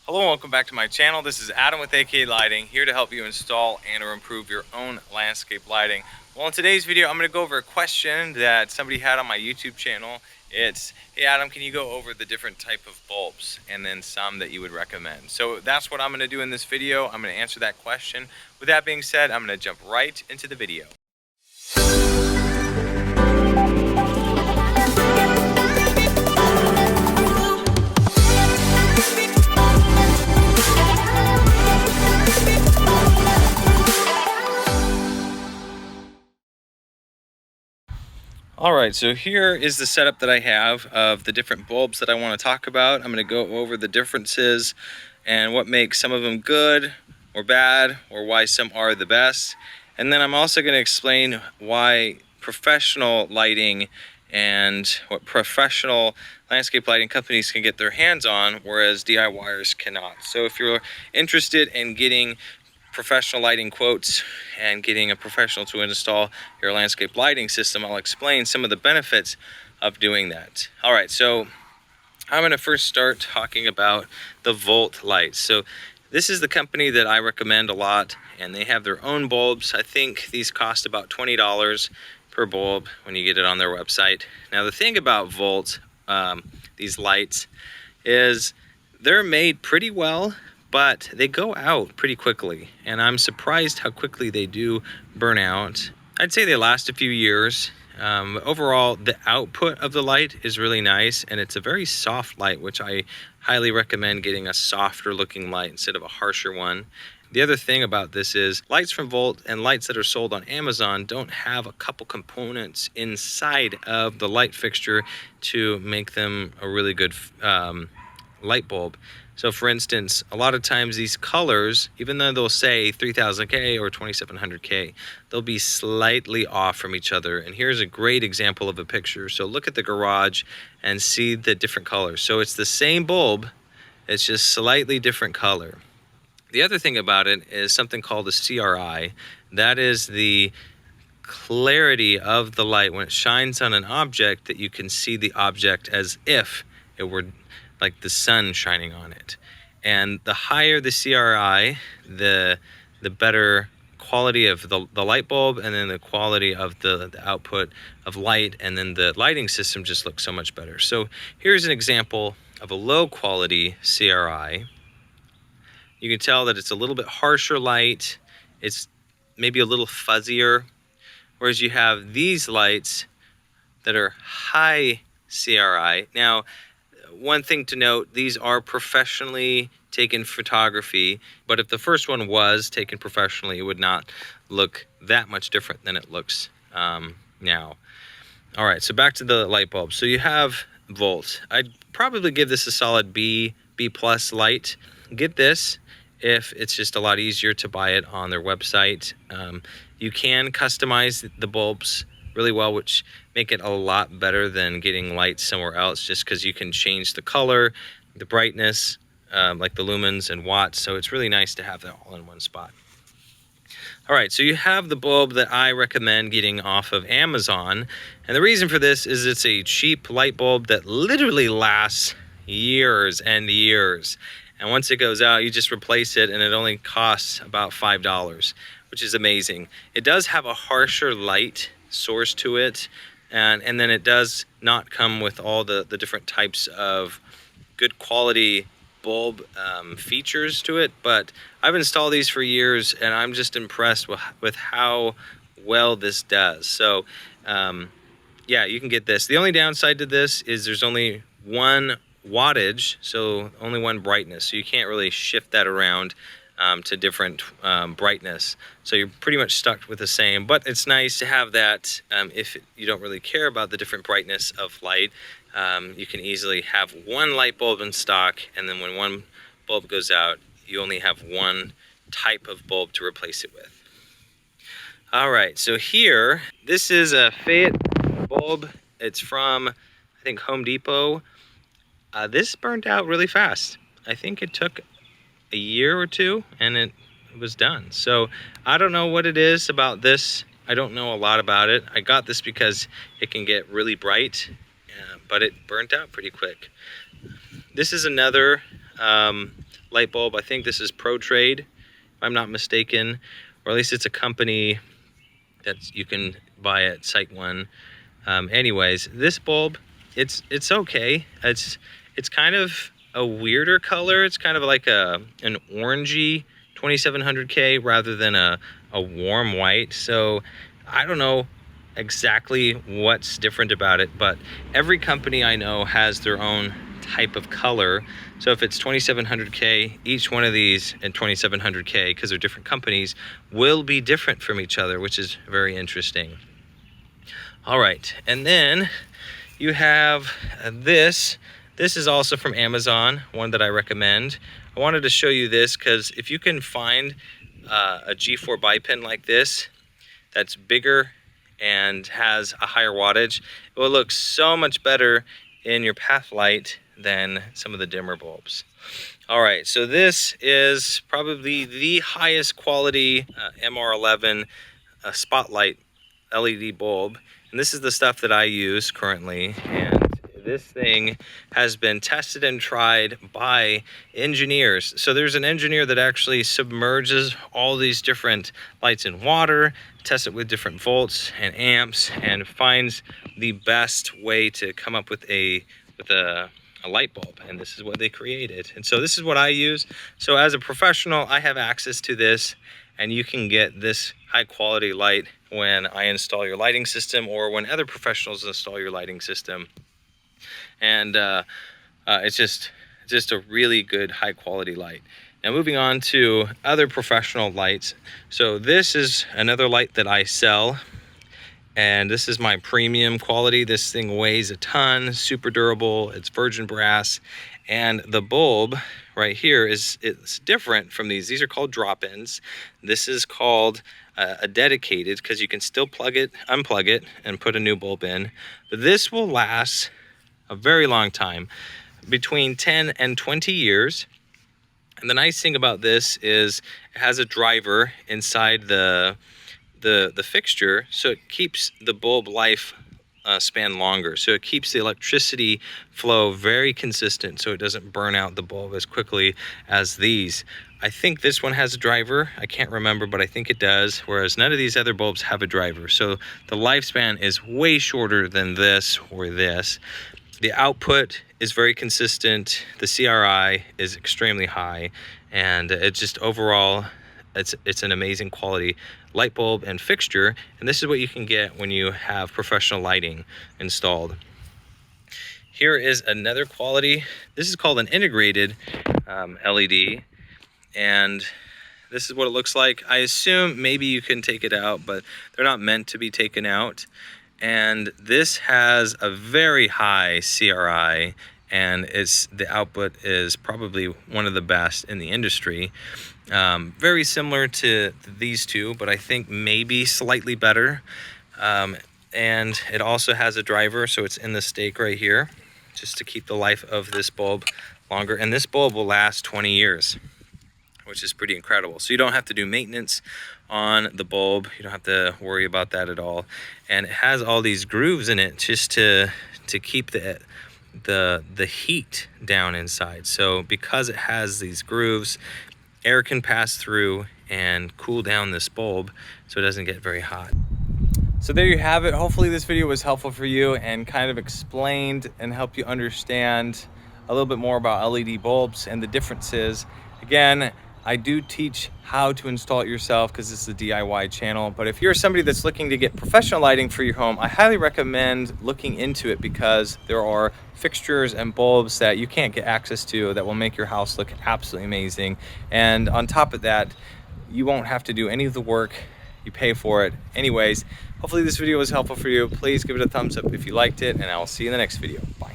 Hello and welcome back to my channel. This is Adam with AK Lighting, here to help you install and or improve your own landscape lighting. Well, in today's video, I'm going to go over a question that somebody had on my YouTube channel. It's, hey Adam, can you go over the different type of bulbs and then some that you would recommend? So that's what I'm going to do in this video. I'm going to answer that question. With that being said, I'm going to jump right into the video. Alright, so here is the setup that I have of the different bulbs that I want to talk about. I'm going to go over the differences and what makes some of them good or bad, or why some are the best. And then I'm also going to explain why professional lighting and what professional landscape lighting companies can get their hands on, whereas DIYers cannot. So if you're interested in getting professional lighting quotes and getting a professional to install your landscape lighting system, I'll explain some of the benefits of doing that. All right, so I'm going to first start talking about the Volt lights. So this is the company that I recommend a lot, and they have their own bulbs. I think these cost about $20 per bulb when you get it on their website. Now the thing about Volt, these lights, is they're made pretty well, but they go out pretty quickly, and I'm surprised how quickly they do burn out. I'd say they last a few years. Overall, the output of the light is really nice, and it's a very soft light, which I highly recommend getting a softer looking light instead of a harsher one. The other thing about this is lights from Volt and lights that are sold on Amazon don't have a couple components inside of the light fixture to make them a really good light bulb. So for instance, a lot of times these colors, even though they'll say 3000K or 2700K, they'll be slightly off from each other. And here's a great example of a picture. So look at the garage and see the different colors. So it's the same bulb, it's just slightly different color. The other thing about it is something called a CRI. That is the clarity of the light when it shines on an object, that you can see the object as if it were like the sun shining on it. And the higher the CRI, the better quality of the light bulb, and then the quality of the output of light, and then the lighting system just looks so much better. So here's an example of a low quality CRI. You can tell that it's a little bit harsher light, it's maybe a little fuzzier, whereas you have these lights that are high CRI. Now, one thing to note, these are professionally taken photography, but if the first one was taken professionally, it would not look that much different than it looks now. All right, so back to the light bulb. So you have Volt. I'd probably give this a solid B plus light. Get this if it's just a lot easier to buy it on their website. You can customize the bulbs really well, which make it a lot better than getting lights somewhere else, just because you can change the color, the brightness, like the lumens and watts. So it's really nice to have that all in one spot. All right, so you have the bulb that I recommend getting off of Amazon. And the reason for this is it's a cheap light bulb that literally lasts years and years. And once it goes out, you just replace it, and it only costs about $5, which is amazing. It does have a harsher light source to it, and then it does not come with all the different types of good quality bulb features to it, but I've installed these for years, and I'm just impressed with how well this does. So yeah, you can get this. The only downside to this is there's only one wattage, so only one brightness, so you can't really shift that around to different brightness, so you're pretty much stuck with the same. But it's nice to have that if you don't really care about the different brightness of light. You can easily have one light bulb in stock, and then when one bulb goes out, you only have one type of bulb to replace it with. All right, so here, this is a Fayette bulb. It's from, I think, Home Depot. This burned out really fast. I think it took a year or two, and it was done. So I don't know what it is about this. I don't know a lot about it. I got this because it can get really bright, but it burnt out pretty quick. This is another light bulb. I think this is ProTrade, if I'm not mistaken, or at least it's a company that you can buy at SiteOne. Anyways, this bulb, it's okay. It's kind of a weirder color. It's kind of like an orangey 2700K rather than a warm white. So I don't know exactly what's different about it, but every company I know has their own type of color. So if it's 2700K, each one of these and 2700K, because they're different companies, will be different from each other, which is very interesting. All right, and then you have this. This is also from Amazon, one that I recommend. I wanted to show you this because if you can find a G4 bipin like this, that's bigger and has a higher wattage, it will look so much better in your path light than some of the dimmer bulbs. All right, so this is probably the highest quality MR11 spotlight LED bulb. And this is the stuff that I use currently. And this thing has been tested and tried by engineers. So there's an engineer that actually submerges all these different lights in water, tests it with different volts and amps, and finds the best way to come up with a light bulb. And this is what they created. And so this is what I use. So as a professional, I have access to this, and you can get this high quality light when I install your lighting system or when other professionals install your lighting system. And it's just a really good high quality light. Now moving on to other professional lights. So this is another light that I sell, and this is my premium quality. This thing weighs a ton, super durable, it's virgin brass, and the bulb right here it's different from these. These are called drop-ins. This is called a dedicated, because you can still plug it, unplug it, and put a new bulb in. But this will last a very long time, between 10 and 20 years. And the nice thing about this is it has a driver inside the fixture, so it keeps the bulb life span longer. So it keeps the electricity flow very consistent, so it doesn't burn out the bulb as quickly as these. I think this one has a driver. I can't remember, but I think it does, whereas none of these other bulbs have a driver. So the lifespan is way shorter than this or this. The output is very consistent. The CRI is extremely high, and it just overall, it's an amazing quality light bulb and fixture. And this is what you can get when you have professional lighting installed. Here is another quality. This is called an integrated LED, and this is what it looks like. I assume maybe you can take it out, but they're not meant to be taken out. And this has a very high CRI, and the output is probably one of the best in the industry. Very similar to these two, but I think maybe slightly better. And it also has a driver, so it's in the stake right here, just to keep the life of this bulb longer. And this bulb will last 20 years, which is pretty incredible. So you don't have to do maintenance on the bulb. You don't have to worry about that at all. And it has all these grooves in it just to keep the heat down inside. So because it has these grooves, air can pass through and cool down this bulb so it doesn't get very hot. So there you have it. Hopefully this video was helpful for you and kind of explained and helped you understand a little bit more about LED bulbs and the differences. Again, I do teach how to install it yourself because this is a DIY channel. But if you're somebody that's looking to get professional lighting for your home, I highly recommend looking into it, because there are fixtures and bulbs that you can't get access to that will make your house look absolutely amazing. And on top of that, you won't have to do any of the work. You pay for it. Anyways, hopefully this video was helpful for you. Please give it a thumbs up if you liked it, and I will see you in the next video. Bye.